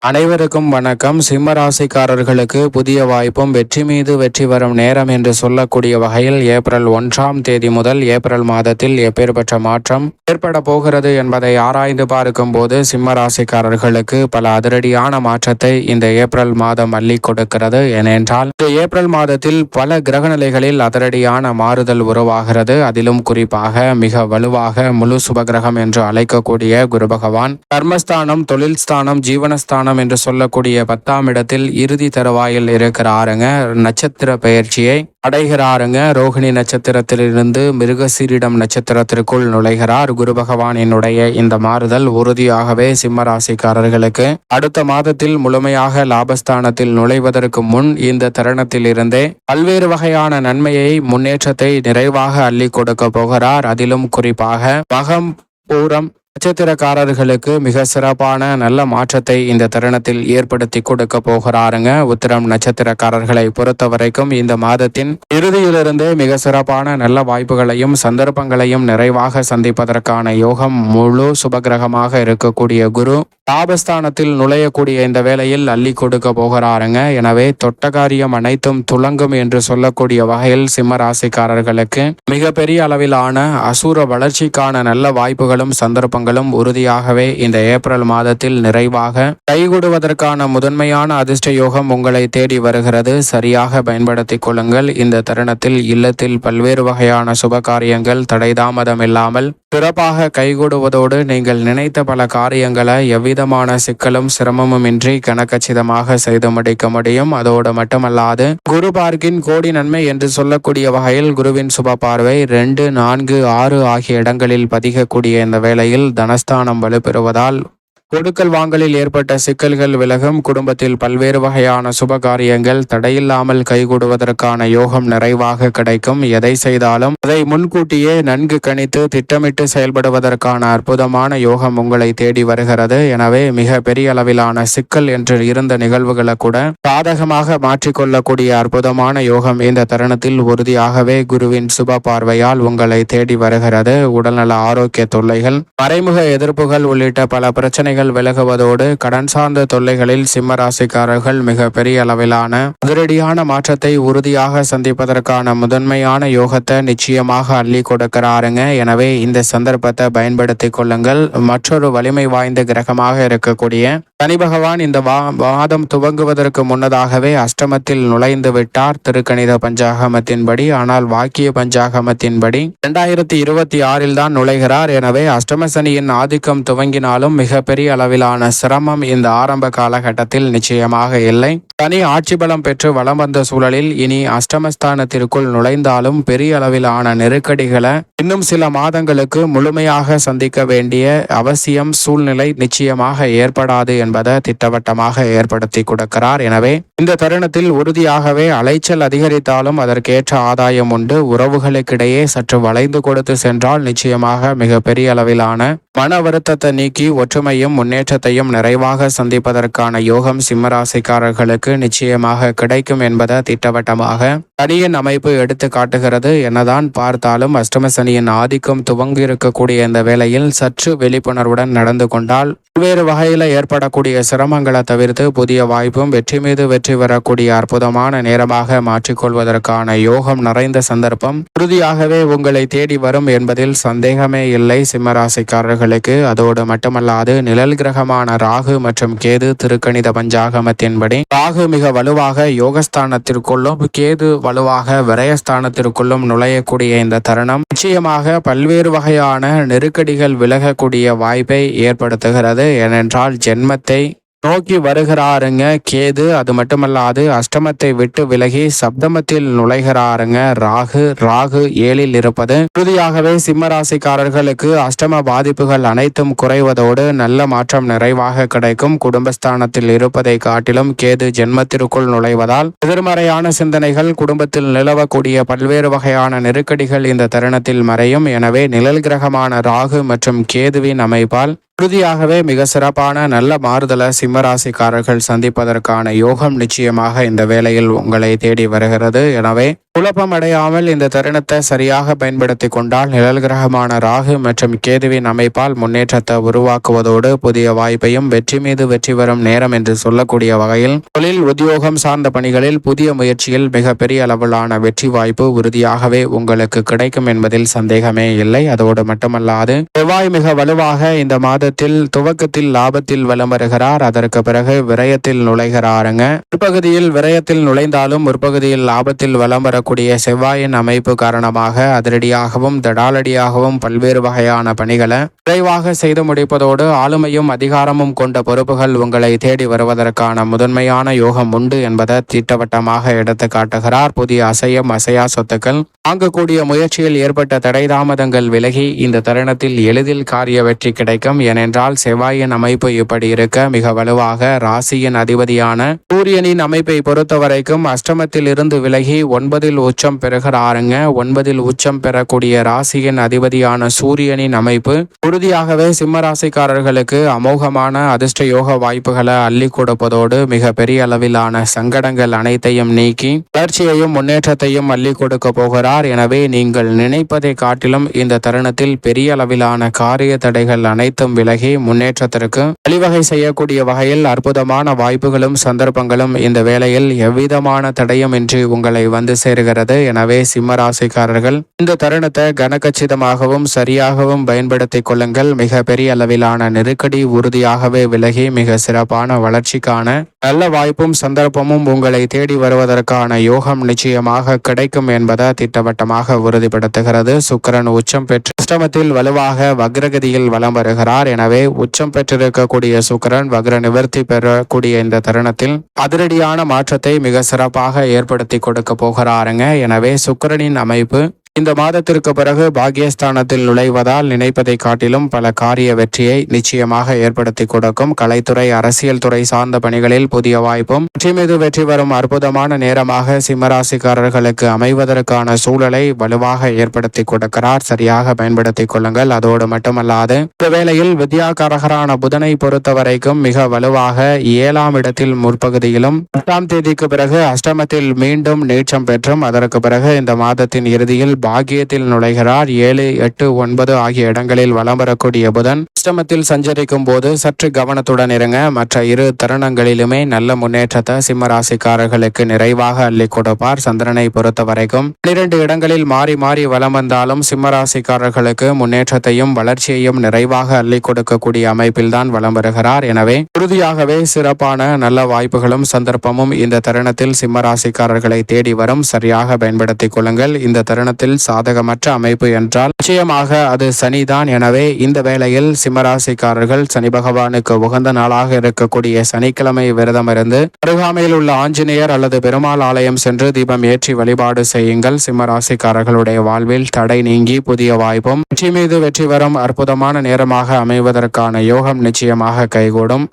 அனைவருக்கும் வணக்கம். சிம்ம ராசிக்காரர்களுக்கு புதிய வாய்ப்பும் வெற்றி மீது வெற்றி வரும் நேரம் என்று சொல்லக்கூடிய வகையில் ஏப்ரல் 1ஆம் தேதி முதல் ஏப்ரல் மாதத்தில் எப்பேற்பட்ட மாற்றம் ஏற்பட போகிறது என்பதை ஆராய்ந்து பார்க்கும் போது சிம்ம ராசிக்காரர்களுக்கு பல அதிரடியான மாற்றத்தை இந்த ஏப்ரல் மாதம் அள்ளி கொடுக்கிறது. ஏனென்றால் இந்த ஏப்ரல் மாதத்தில் பல கிரகநிலைகளில் அதிரடியான மாறுதல் உருவாகிறது. அதிலும் குறிப்பாக மிக வலுவாக முழு சுபகிரகம் என்று அழைக்கக்கூடிய குரு பகவான் கர்மஸ்தானம், தொழில் ஸ்தானம், ஜீவனஸ்தானம் என்று சொல்லக்கூடிய 10ஆம் இடத்தில் இறுதி தருவாயில் இருக்கிறாருங்க. நட்சத்திர பெயர்ச்சியை அடைகிறாருங்க. ரோகிணி நட்சத்திரத்திலிருந்து மிருகசீரிடம் நட்சத்திரத்திற்குள் நுழைகிறார். குரு பகவானினுடைய இந்த மாறுதல் உறுதியாகவே சிம்ம ராசிக்காரர்களுக்கு அடுத்த மாதத்தில் முழுமையாக லாபஸ்தானத்தில் நுழைவதற்கு முன் இந்த தருணத்தில் இருந்தே பல்வேறு வகையான நன்மையை, முன்னேற்றத்தை நிறைவாக அள்ளி கொடுக்க போகிறார். அதிலும் குறிப்பாக மகம், பூரம் நட்சத்திரக்காரர்களுக்கு மிக சிறப்பான நல்ல மாற்றத்தை இந்த தருணத்தில் ஏற்படுத்தி கொடுக்க போகிறாருங்க. உத்திரம் நட்சத்திரக்காரர்களை பொறுத்த வரைக்கும் இந்த மாதத்தின் இறுதியிலிருந்தே மிக சிறப்பான நல்ல வாய்ப்புகளையும் சந்தர்ப்பங்களையும் நிறைவாக சந்திப்பதற்கான யோகம் முழு சுபகிரகமாக இருக்கக்கூடிய குரு லாபஸ்தானத்தில் நுழையக்கூடிய இந்த வேளையில் அள்ளி கொடுக்க போகிறாருங்க. எனவே தொட்டகாரியம் அனைத்தும் துலங்கும் என்று சொல்லக்கூடிய வகையில் சிம்ம ராசிக்காரர்களுக்கு மிகப்பெரிய அளவிலான அசூர வளர்ச்சிக்கான நல்ல வாய்ப்புகளும் சந்தர்ப்பங்களும் உறுதியாகவே இந்த ஏப்ரல் மாதத்தில் நிறைவாக கைகூடுவதற்கான முதன்மையான அதிர்ஷ்ட யோகம் உங்களை தேடி வருகிறது. சரியாக பயன்படுத்திக் கொள்ளுங்கள். இந்த தருணத்தில் இல்லத்தில் பல்வேறு வகையான சுப காரியங்கள் தடைதாமதம் இல்லாமல் சிறப்பாக கைகூடுவதோடு நீங்கள் நினைத்த பல காரியங்களை எவ்விதமான சிக்கலும் சிரமமும் இன்றி கணக்கச்சிதமாக செய்து முடிக்க முடியும். அதோடு மட்டுமல்லாது குரு பார்க்கின் கோடி நன்மை என்று சொல்லக்கூடிய வகையில் குருவின் சுப பார்வை 2, 4, 6 ஆகிய இடங்களில் பதிகக்கூடிய இந்த வேளையில் தனஸ்தானம் வலுப்பெறுவதால் கொடுக்கல் வாங்கலில் ஏற்பட்ட சிக்கல்கள் விலகும். குடும்பத்தில் பல்வேறு வகையான சுப காரியங்கள் தடையில்லாமல் கைகூடுவதற்கான யோகம் நிறைவாக கிடைக்கும். எதை செய்தாலும் அதை முன்கூட்டியே நன்கு கணித்து திட்டமிட்டு செயல்படுவதற்கான அற்புதமான யோகம் உங்களை தேடி வருகிறது. எனவே மிக பெரிய அளவிலான சிக்கல் என்று இருந்த நிகழ்வுகளை கூட சாதகமாக மாற்றிக்கொள்ளக்கூடிய அற்புதமான யோகம் இந்த தருணத்தில் உறுதியாகவே குருவின் சுப பார்வையால் உங்களை தேடி வருகிறது. உடல்நல ஆரோக்கிய தொல்லைகள், மறைமுக எதிர்ப்புகள் உள்ளிட்ட பல பிரச்சனைகள் விலகுவதோடு கடன் சார்ந்த தொல்லைகளில் சிம்ம ராசிக்காரர்கள் மிக பெரிய அளவிலான அதிரடியான மாற்றத்தை உறுதியாக சந்திப்பதற்கான முதன்மையான யோகத்தை நிச்சயமாக அள்ளி கொடுக்கிறாருங்க. எனவே இந்த சந்தர்ப்பத்தை பயன்படுத்திக் கொள்ளுங்கள். மற்றொரு வலிமை வாய்ந்த கிரகமாக இருக்கக்கூடிய சனி பகவான் இந்த மாதம் துவங்குவதற்கு முன்னதாகவே அஷ்டமத்தில் நுழைந்து விட்டார் திருக்கணித பஞ்சாகமத்தின்படி. ஆனால் வாக்கிய பஞ்சாகமத்தின்படி 2026 தான் நுழைகிறார். எனவே அஷ்டம சனியின் ஆதிக்கம் துவங்கினாலும் மிகப்பெரிய அளவிலான சிரமம் இந்த ஆரம்ப காலகட்டத்தில் நிச்சயமாக இல்லை. சனி ஆட்சி பலம் பெற்று வலம் வந்த சூழலில் இனி அஷ்டமஸ்தானத்திற்குள் நுழைந்தாலும் பெரிய அளவிலான நெருக்கடிகளை இன்னும் சில மாதங்களுக்கு முழுமையாக சந்திக்க வேண்டிய அவசியம், சூழ்நிலை நிச்சயமாக ஏற்படாது என்பதை திட்டவட்டமாக ஏற்படுத்தி கொடுக்கிறார். எனவே இந்த தருணத்தில் உறுதியாகவே அலைச்சல் அதிகரித்தாலும் அதற்கேற்ற ஆதாயம் உண்டு. உறவுகளுக்கிடையே சற்று வளைந்து கொடுத்து சென்றால் நிச்சயமாக மிக பெரிய அளவிலான மன வருத்தத்தை நீக்கி ஒற்றுமையும் முன்னேற்றத்தையும் நிறைவாக சந்திப்பதற்கான யோகம் சிம்மராசிக்காரர்களுக்கு நிச்சயமாக கிடைக்கும் என்பதை திட்டவட்டமாக சனியின் அமைப்பு எடுத்து காட்டுகிறது. என்னதான் பார்த்தாலும் அஷ்டம சனியின் ஆதிக்கம் துவங்கி இருக்கக்கூடிய இந்த வேளையில் சற்று விழிப்புணர்வுடன் நடந்து கொண்டால் பல்வேறு வகையில் ஏற்படக்கூடிய சிரமங்களை தவிர்த்து புதிய வாய்ப்பும் வெற்றி மீது வெற்றி வரக்கூடிய அற்புதமான நேரமாக மாற்றிக்கொள்வதற்கான யோகம் நிறைந்த சந்தர்ப்பம் உறுதியாகவே உங்களை தேடி வரும் என்பதில் சந்தேகமே இல்லை சிம்மராசிக்காரர்களுக்கு. அதோடு மட்டுமல்லாது நிழல் கிரகமான ராகு மற்றும் கேது திருக்கணித பஞ்சாகமத்தின்படி ராகு மிக வலுவாக யோகஸ்தானத்திற்குள்ளும் கேது வலுவாக விரயஸ்தானத்திற்குள்ளும் நுழையக்கூடிய இந்த தருணம் நிச்சயமாக பல்வேறு வகையான நெருக்கடிகள் விலகக்கூடிய வாய்ப்பை ஏற்படுத்துகிறது. ஏனென்றால் ஜென்மத்தை நோக்கி வருகிறாருங்க கேது. அது மட்டுமல்லாது அஷ்டமத்தை விட்டு விலகி சப்தமத்தில் நுழைகிறாருங்க ராகு. ராகு 7ல் இருப்பது உறுதியாகவே சிம்மராசிக்காரர்களுக்கு அஷ்டம பாதிப்புகள் அனைத்தும் குறைவதோடு நல்ல மாற்றம் நிறைவாக கிடைக்கும். குடும்பஸ்தானத்தில் இருப்பதை காட்டிலும் கேது ஜென்மத்திற்குள் நுழைவதால் எதிர்மறையான சிந்தனைகள், குடும்பத்தில் நிலவக்கூடிய பல்வேறு வகையான நெருக்கடிகள் இந்த தருணத்தில் மறையும். எனவே நிழல் கிரகமான ராகு மற்றும் கேதுவின் அமைப்பால் உறுதியாகவே மிக சிறப்பான நல்ல மாறுதலை சிம்மராசிக்காரர்கள் சந்திப்பதற்கான யோகம் நிச்சயமாக இந்த வேளையில் உங்களை தேடி வருகிறது. எனவே குழப்பம் அடையாமல் இந்த தருணத்தை சரியாக பயன்படுத்தி கொண்டால் நிழல் கிரகமான ராகு மற்றும் கேதுவின் அமைப்பால் முன்னேற்றத்தை உருவாக்குவதோடு புதிய வாய்ப்பையும் வெற்றி மீது வெற்றி வரும் நேரம் என்று சொல்லக்கூடிய வகையில் தொழில் உத்தியோகம் சார்ந்த பணிகளில் புதிய முயற்சியில் மிக பெரிய அளவிலான வெற்றி வாய்ப்பு உறுதியாகவே உங்களுக்கு கிடைக்கும் என்பதில் சந்தேகமே இல்லை. அதோடு மட்டுமல்லாது செவ்வாய் மிக வலுவாக இந்த மாதத்தில் துவக்கத்தில் லாபத்தில் வலம் வருகிறார். அதற்கு பிறகு விரயத்தில் நுழைகிறாருங்க. முற்பகுதியில் விரயத்தில் நுழைந்தாலும் முற்பகுதியில் லாபத்தில் வலம் வர கூடிய செவ்வாயின் அமைப்பு காரணமாக அதிரடியாகவும் தடாலடியாகவும் பல்வேறு வகையான பணிகளை விரைவாக செய்து முடிப்பதோடு ஆளுமையும் அதிகாரமும் கொண்ட பொறுப்புகள் உங்களை தேடி வருவதற்கான முதன்மையான யோகம் உண்டு என்பதை திட்டவட்டமாக எடுத்து காட்டுகிறார். புதிய அசையும் அசையா சொத்துக்கள் வாங்கக்கூடிய முயற்சியில் ஏற்பட்ட தடை தாமதங்கள் விலகி இந்த தருணத்தில் எளிதில் காரிய வெற்றி கிடைக்கும். ஏனென்றால் செவ்வாயின் அமைப்பு இப்படி இருக்க மிக வலுவாக ராசியின் அதிபதியான சூரியனின் அமைப்பை பொறுத்தவரைக்கும் அஷ்டமத்தில் இருந்து விலகி 9 உச்சம் பெறுகிறாருங்க. 9 உச்சம் பெறக்கூடிய ராசியின் அதிபதியான சூரியனின் அமைப்பு உறுதியாகவே சிம்ம ராசிக்காரர்களுக்கு அமோகமான அதிர்ஷ்ட யோக வாய்ப்புகளை அள்ளி கொடுப்பதோடு மிக பெரிய அளவிலான சங்கடங்கள் அனைத்தையும் நீக்கி வளர்ச்சியையும் முன்னேற்றத்தையும் அள்ளி கொடுக்க போகிறார். எனவே நீங்கள் நினைப்பதை காட்டிலும் இந்த தருணத்தில் பெரிய அளவிலான காரிய தடைகள் அனைத்தும் விலகி முன்னேற்றத்திற்கு வழிவகை செய்யக்கூடிய வகையில் அற்புதமான வாய்ப்புகளும் சந்தர்ப்பங்களும் இந்த வேளையில் எவ்விதமான தடையும் இன்றி உங்களை வந்து சேருகிறது. எனவே சிம்ம ராசிக்காரர்கள் இந்த தருணத்தை கனகச்சிதமாகவும் சரியாகவும் பயன்படுத்திக் கொள்ளுங்கள். மிக பெரிய அளவிலான நெருக்கடி உறுதியாகவே விலகி மிக சிறப்பான வளர்ச்சிக்கான நல்ல வாய்ப்பும் சந்தர்ப்பமும் உங்களை தேடி வருவதற்கான யோகம் நிச்சயமாக கிடைக்கும் என்பதை திட்டவட்டமாக உறுதிப்படுத்துகிறது. சுக்கிரன் உச்சம் பெற்று அஷ்டமத்தில் வலுவாக வக்ரகதியில் வலம் வருகிறார். எனவே உச்சம் பெற்றிருக்கக்கூடிய சுக்கிரன் வக்ர நிவர்த்தி பெறக்கூடிய இந்த தருணத்தில் அதிரடியான மாற்றத்தை மிக சிறப்பாக ஏற்படுத்தி கொடுக்க போகிறாருங்க. எனவே சுக்கிரனின் அமைப்பு இந்த மாதத்திற்கு பிறகு பாக்கியஸ்தானத்தில் நுழைவதால் நினைப்பதை காட்டிலும் பல காரிய வெற்றியை நிச்சயமாக ஏற்படுத்தி கொடுக்கும். கலைத்துறை அரசியல் துறை சார்ந்த பணிகளில் புதிய வாய்ப்பும் வெற்றி மீது வெற்றி வரும் அற்புதமான நேரமாக சிம்மராசிக்காரர்களுக்கு அமைவதற்கான சூழலை வலுவாக ஏற்படுத்தி கொடுக்கிறார். சரியாக பயன்படுத்தி கொள்ளுங்கள். அதோடு மட்டுமல்லாது இந்த வேளையில் வித்யாகாரகரான புதனை பொறுத்த வரைக்கும் மிக வலுவாக 7ஆம் இடத்தில் முற்பகுதியிலும் 8ஆம் தேதிக்கு பிறகு அஷ்டமத்தில் மீண்டும் நீச்சம் பெற்றும் அதற்கு பிறகு இந்த மாதத்தின் இறுதியில் பாக்கியத்தில் நுழைகிறார். 7, 8, 9 ஆகிய இடங்களில் வலம் வரக்கூடிய புதன் அஷ்டமத்தில் சஞ்சரிக்கும் போது சற்று கவனத்துடன் இருங்க. மற்ற இரு தருணங்களிலுமே நல்ல முன்னேற்றத்தை சிம்ம ராசிக்காரர்களுக்கு நிறைவாக அள்ளி கொடுப்பார். சந்திரனை பொறுத்த வரைக்கும் 12 இடங்களில் மாறி மாறி வலம் வந்தாலும் சிம்ம ராசிக்காரர்களுக்கு முன்னேற்றத்தையும் வளர்ச்சியையும் நிறைவாக அள்ளி கொடுக்கக்கூடிய அமைப்பில் தான் வலம் வருகிறார். எனவே உறுதியாகவே சிறப்பான நல்ல வாய்ப்புகளும் சந்தர்ப்பமும் இந்த தருணத்தில் சிம்ம ராசிக்காரர்களை தேடி வரும். சரியாக பயன்படுத்திக் கொள்ளுங்கள். இந்த தருணத்தில் சாதகமற்ற அமைப்பு என்றால் நிச்சயமாக அது சனிதான். எனவே இந்த வேளையில் சிம்மராசிக்காரர்கள் சனி பகவானுக்கு உகந்த நாளாக இருக்கக்கூடிய சனிக்கிழமை விரதம் இருந்து அருகாமையில் உள்ள ஆஞ்சநேயர் அல்லது பெருமாள் ஆலயம் சென்று தீபம் ஏற்றி வழிபாடு செய்யுங்கள். சிம்மராசிக்காரர்களுடைய வாழ்வில் தடை நீங்கி புதிய வாய்ப்பும் வெற்றி மீது வெற்றி வரும் அற்புதமான நேரமாக அமைவதற்கான யோகம் நிச்சயமாக கைகூடும்.